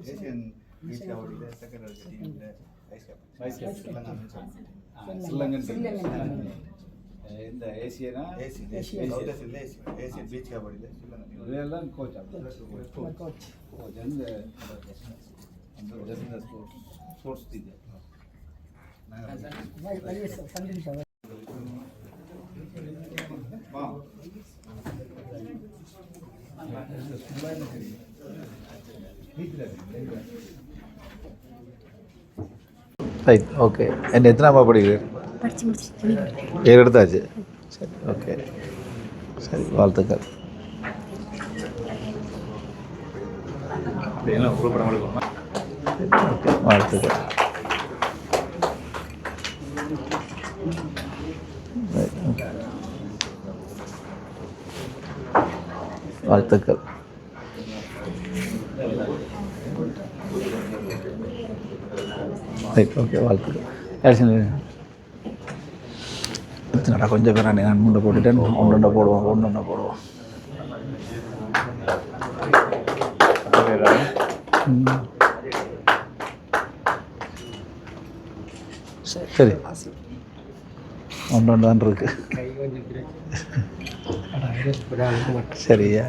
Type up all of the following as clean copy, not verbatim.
Asian beach கபடியில் second டீமில் vice captain Sri Lankan இந்த ஏசியனா ஏசியன் பீச் கபடியில் ஸ்ரீலங்கன் கோச் கோச் அந்த ஸ்போர்ட்ஸ் டீச்சர் ரைட் ஓகே. என்ன எத்தனாமா படிக்கிறேன்? பேர் எடுத்தாச்சு. சரி ஓகே சரி வாழ்த்துக்கள். வாழ்த்துக்கள். வாழ்த்துக்கள். ரைட் ஓகே வாழ்த்துக்கள். எத்தனைடா கொஞ்சம் பேர் நான் முண்டை போட்டுட்டேன். ஒன்று போடுவோம் ஒன்று போடுவோம். சரி ஒன்று தான் இருக்கு. சரியா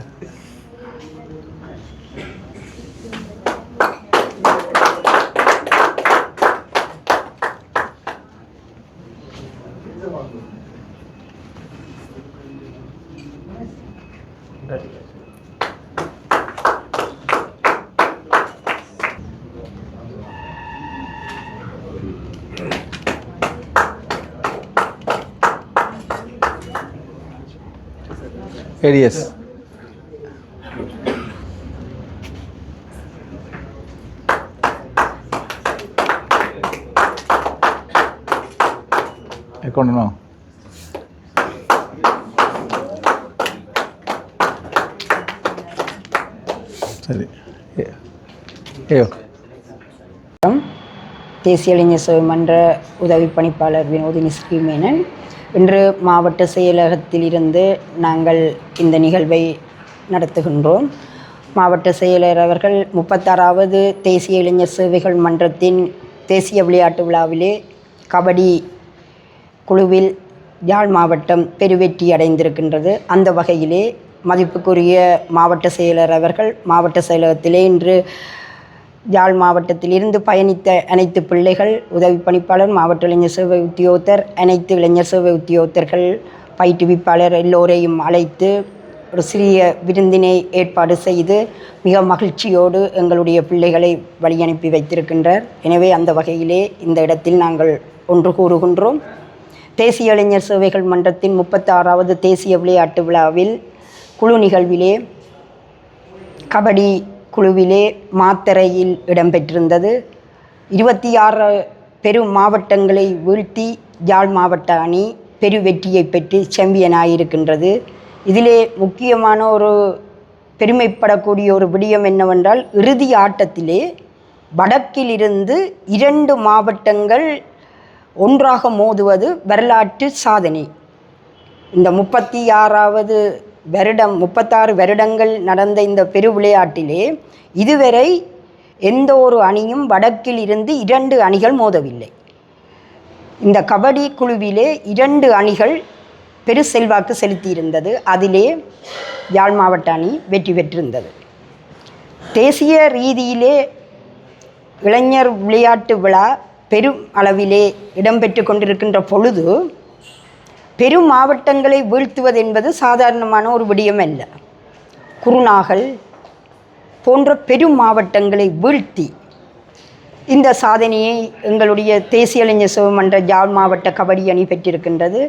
ஏடிஎஸ் கொண்டு சரி தேசிய இளைஞர் சேவை மன்ற உதவி பணிப்பாளர் வினோதினி ஸ்ரீமேனன். இன்று மாவட்ட செயலகத்திலிருந்து நாங்கள் இந்த நிகழ்வை நடத்துகின்றோம். மாவட்ட செயலர் அவர்கள் 36வது தேசிய இளைஞர் சேவைகள் மன்றத்தின் தேசிய விளையாட்டு விழாவிலே கபடி குழுவில் யாழ் மாவட்டம் பெருவெற்றி அடைந்திருக்கின்றது. அந்த வகையிலே மதிப்புக்குரிய மாவட்ட செயலர் அவர்கள் மாவட்ட செயலகத்திலே இன்று யாழ் மாவட்டத்திலிருந்து பயணித்த அனைத்து பிள்ளைகள், உதவி பணிப்பாளர், மாவட்ட இளைஞர் சேவை உத்தியோகத்தர், அனைத்து இளைஞர் சேவை உத்தியோகத்தர்கள், பயிற்றுவிப்பாளர் எல்லோரையும் அழைத்து ஒரு சிறிய விருந்தினை ஏற்பாடு செய்து மிக மகிழ்ச்சியோடு எங்களுடைய பிள்ளைகளை வழி அனுப்பி வைத்திருக்கின்றார். எனவே அந்த வகையிலே இந்த இடத்தில் நாங்கள் ஒன்று கூறுகின்றோம். தேசிய இளைஞர் சேவைகள் மன்றத்தின் 36வது தேசிய விளையாட்டு விழாவில் குழு நிகழ்விலே கபடி குழுவிலே மாத்தறையில் இடம்பெற்றிருந்தது. 26 பெரும் மாவட்டங்களை வீழ்த்தி யாழ் மாவட்ட அணி பெரு வெற்றியை பெற்று சாம்பியனாயிருக்கின்றது. இதிலே முக்கியமான ஒரு பெருமைப்படக்கூடிய ஒரு விடயம் என்னவென்றால், இறுதி ஆட்டத்திலே வடக்கிலிருந்து 2 மாவட்டங்கள் ஒன்றாக மோதுவது வரலாற்று சாதனை. இந்த 36வது வருடம் 36 வருடங்கள் நடந்த இந்த பெரு விளையாட்டிலே இதுவரை எந்த ஒரு அணியும் வடக்கில் இருந்து 2 அணிகள் மோதவில்லை. இந்த கபடி குழுவிலே 2 அணிகள் பெரு செல்வாக்கு செலுத்தியிருந்தது. அதிலே யாழ் மாவட்ட அணி வெற்றி பெற்றிருந்தது. தேசிய ரீதியிலே இளைஞர் விளையாட்டு விழா பெரும் அளவிலே இடம்பெற்று கொண்டிருக்கின்ற பொழுது பெரும் மாவட்டங்களை வீழ்த்துவது என்பது சாதாரணமான ஒரு விடயம் அல்ல. குருநாகல் போன்ற பெரும் மாவட்டங்களை வீழ்த்தி இந்த சாதனையை எங்களுடைய தேசிய இளைஞர் சேவை மன்ற யாழ் மாவட்ட கபடி அணி பெற்றிருக்கின்றது.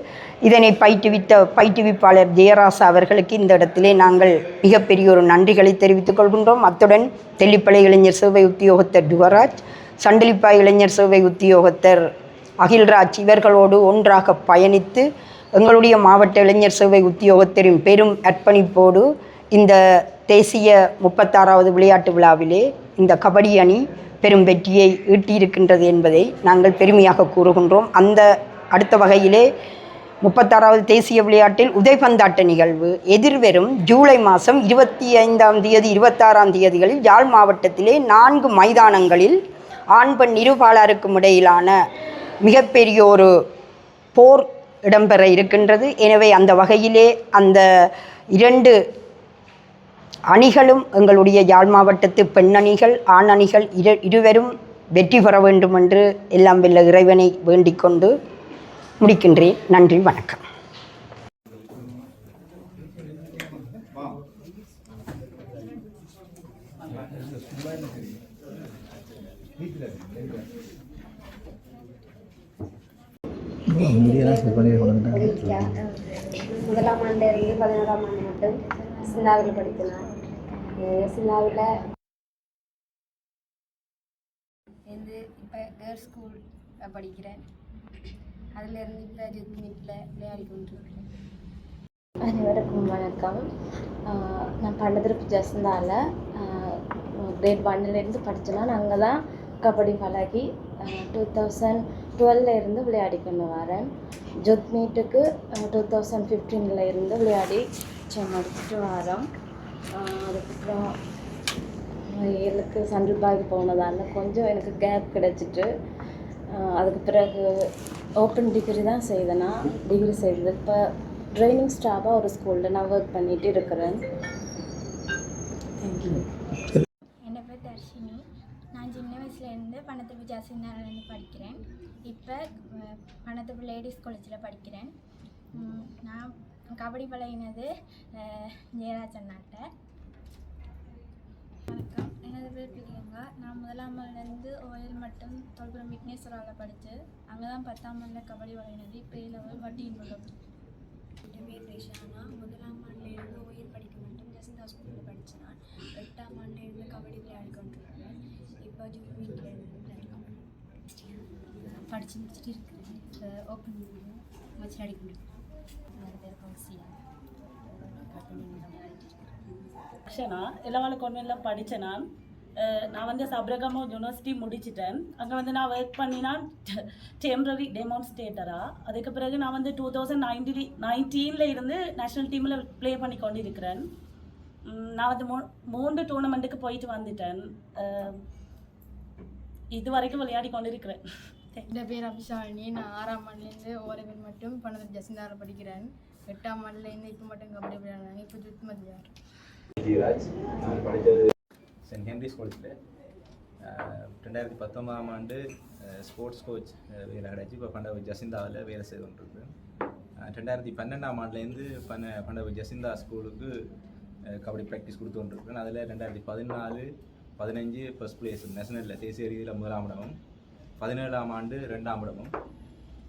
இதனை பயிற்றுவிப்பாளர் ஜெயராசா அவர்களுக்கு இந்த இடத்திலே நாங்கள் மிகப்பெரிய ஒரு நன்றிகளை தெரிவித்துக் கொள்கின்றோம். அத்துடன் தெல்லிப்பளை இளைஞர் சேவை உத்தியோகத்தர் யுவராஜ், சண்டலிப்பாய் இளைஞர் சேவை உத்தியோகத்தர் அகில்ராஜ் இவர்களோடு ஒன்றாக பயணித்து எங்களுடைய மாவட்ட இளைஞர் சேவை உத்தியோகத்தரின் பெரும் அர்ப்பணிப்போடு இந்த தேசிய 36வது விளையாட்டு விழாவிலே இந்த கபடி அணி பெரும் வெற்றியை ஈட்டியிருக்கின்றது என்பதை நாங்கள் பெருமையாக கூறுகின்றோம். அந்த அடுத்த வகையிலே 36வது தேசிய விளையாட்டில் உதைபந்தாட்ட நிகழ்வு எதிர்வரும் ஜூலை மாதம் 25ஆம் தேதி 26ஆம் தேதிகளில் யாழ் மாவட்டத்திலே 4 மைதானங்களில் ஆண் பெண் இருபாலருக்கும் இடையிலான மிகப்பெரிய ஒரு போர் இடம்பெற இருக்கின்றது. எனவே அந்த வகையிலே அந்த 2 அணிகளும் எங்களுடைய யாழ் மாவட்டத்து பெண் அணிகள் ஆண் அணிகள் இருவரும் வெற்றி பெற வேண்டும் என்று எல்லாம் வல்ல இறைவனை வேண்டிக் கொண்டு முடிக்கின்றேன். நன்றி, வணக்கம். முதலாம் ஆண்டிலிருந்து 11ஆம் ஆண்டு மட்டும் சின்னாவில் படித்தேன். சின்னாவில் இப்போ கேர்ள்ஸ் ஸ்கூல் படிக்கிறேன். அதிலேருந்து இப்போ ஜித்மீட்டில் விளையாடி கொண்டிருக்கிறேன். அனைவருக்கும் வணக்கம். நான் பண்ணதிருப்பு ஜஸ்ந்தாவில் கிரேட் 1லேருந்து படித்தேன்னா நான் அங்கே தான் கபடி பழகி 2012 இருந்து விளையாடி கொண்டு வரேன். ஜுத்மீட்டுக்கு 2015 இருந்து விளையாடி முடிச்சுட்டு வரோம். அதுக்கப்புறம் 7க்கு சண்டில்பாய்க்கு போனதால் கொஞ்சம் எனக்கு கேப் கிடச்சிட்டு அதுக்கு பிறகு ஓப்பன் டிகிரி தான் செய்தேன்னா டிகிரி செய்தது. இப்போ ட்ரைனிங் ஸ்டாஃபாக ஒரு ஸ்கூலில் நான் ஒர்க் பண்ணிகிட்டு இருக்கிறேன். தேங்க்யூ. என்னை பேர் தர்ஷினி. நான் சின்ன வயசுலேருந்து பணத்தப்பு ஜாசிந்தாலேருந்து படிக்கிறேன். இப்போ பணத்தப்பு லேடிஸ் காலேஜில் படிக்கிறேன். நான் கபடி பழகினது ஜெயராஜ் அண்ணாட்ட. வணக்கம், எனது பேர் பிரியங்கா. நான் முதலாம் ஆண்டுலேருந்து ஓயல் மற்றும் தொல்புரம் விக்னேஸ்வராவில் படித்து அங்கே தான் 10ஆம் ஆண்டில் கபடி பழகினது. இப்போ லெவல் வட்டியின் என் பேர் ரிஷானா. முதலாம் ஆண்டிலிருந்து உயிர் படிக்க மட்டும் ஜெசிந்தா ஸ்கூலில் படித்தேன். நான் 8ஆம் ஆண்டிலிருந்து கபடி விளையாடி கொண்டிருக்கிறேன். இப்போ வீட்டில் படித்து முடிச்சுட்டு இருக்கிறேன். இப்போ ஓப்பன் வச்சு விளையாடி கொண்டிருக்கிறேன். என் பேர் கௌசியா. அக்ஷனா இளவாலை கான்வென்ட்டில் படித்தேன். நான் வந்து சப்ரகமோ யூனிவர்சிட்டி முடிச்சிட்டேன். அங்கே வந்து நான் ஒர்க் பண்ணினா டெம்பரரி டெமான்ஸ்ட்ரேட்டராக. அதுக்கு பிறகு நான் வந்து 2019 இருந்து நேஷ்னல் டீமில் ப்ளே பண்ணி கொண்டு இருக்கிறேன். நான் வந்து 3 டூர்னமெண்ட்டுக்கு போயிட்டு வந்துட்டேன். இது வரைக்கும் விளையாடி கொண்டு இருக்கிறேன். என் பேர் அபிஷாலினி. நான் 6ஆம் ஆண்டுலேருந்து ஓரவில் மட்டும் பணத்தில் ஜெசிந்தாவில் படிக்கிறேன். 8ஆம் ஆண்டுலேருந்து இப்போ மட்டும் கபடி விளையாடுறாங்க. இப்போ ஜுத்மத் விளையாடுறேன். நான் படித்தது சென்ட் ஹென்ரிஸ் காலேஜில் 2019ஆம் ஆண்டு ஸ்போர்ட்ஸ் கோச் வேலை கிடச்சி இப்போ பண்டவர் ஜெசிந்தாவில் வேலை செய்து கொண்டிருக்கேன். 2012ஆம் ஆண்டுலேருந்து பண்டவர் ஜெசிந்தா ஸ்கூலுக்கு கபடி ப்ராக்டிஸ் கொடுத்து கொண்டிருக்கேன். அதில் 2014, 15 ஃபர்ஸ்ட் பிளேஸ் நேஷனலில் தேசிய ரீதியில் 1ஆம் இடமும், 17ஆம் ஆண்டு 2ஆம் இடமும்.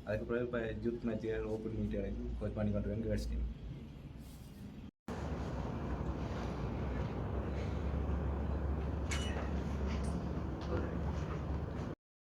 அதுக்கு பிறகு இப்போ யூத் மேட்சுகள் ஓப்பன் மீட்டுகளுக்கு கோச் பண்ணி கொண்டிருக்கேன் கேர்ள்ஸ் டீம்.